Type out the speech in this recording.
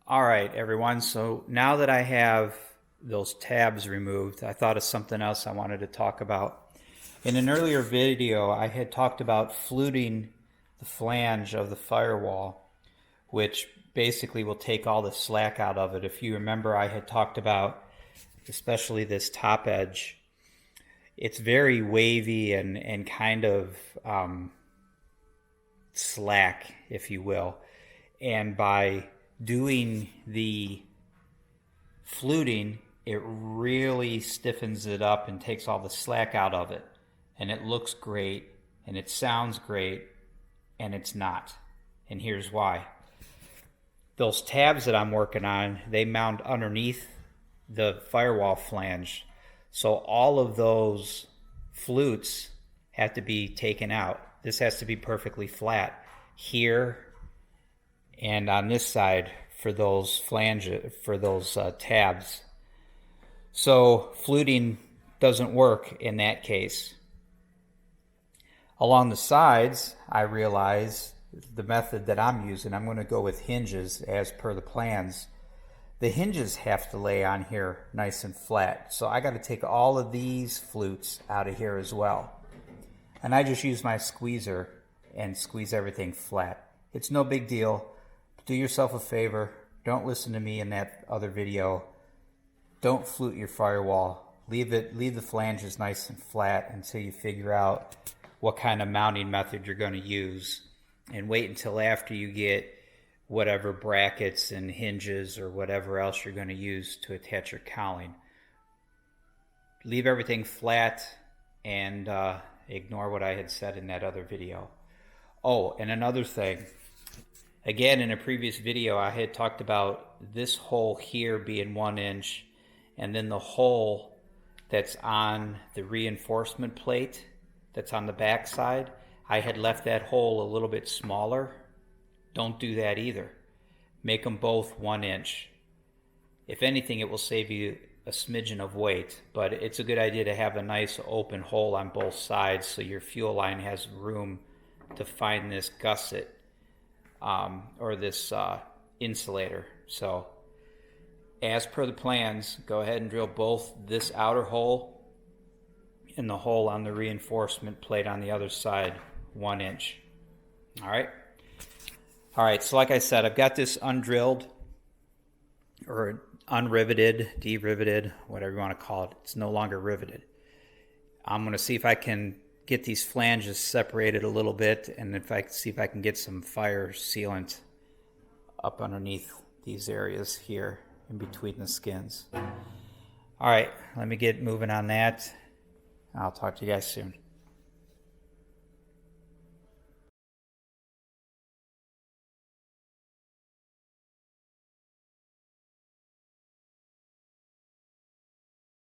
All right, everyone. So now that I have those tabs removed, I thought of something else I wanted to talk about. In an earlier video, I had talked about fluting the flange of the firewall, which basically will take all the slack out of it. If you remember, I had talked about especially this top edge. It's very wavy and kind of slack, if you will. And by doing the fluting, it really stiffens it up and takes all the slack out of it. And it looks great and it sounds great, and it's not. And here's why. Those tabs that I'm working on, they mount underneath the firewall flange. So all of those flutes have to be taken out. This has to be perfectly flat here and on this side for those tabs. So fluting doesn't work in that case. Along the sides, I realize the method that I'm using, I'm going to go with hinges as per the plans. The hinges have to lay on here nice and flat. So I got to take all of these flutes out of here as well. And I just use my squeezer and squeeze everything flat. It's no big deal. Do yourself a favor. Don't listen to me in that other video. Don't flute your firewall. Leave the flanges nice and flat until you figure out what kind of mounting method you're going to use. And wait until after you get whatever brackets and hinges or whatever else you're going to use to attach your cowling. Leave everything flat and ignore what I had said in that other video. Oh, and another thing. Again, in a previous video, I had talked about this hole here being 1 inch, and then the hole that's on the reinforcement plate that's on the back side, I had left that hole a little bit smaller. Don't do that either. Make them both 1 inch. If anything, it will save you a smidgen of weight, but it's a good idea to have a nice open hole on both sides so your fuel line has room to find this gusset or this insulator. So as per the plans, go ahead and drill both this outer hole and the hole on the reinforcement plate on the other side 1 inch. All right, so like I said, I've got this undrilled or unriveted, deriveted, whatever you want to call it. It's no longer riveted. I'm going to see if I can get these flanges separated a little bit, and see if I can get some fire sealant up underneath these areas here in between the skins. All right, let me get moving on that. I'll talk to you guys soon.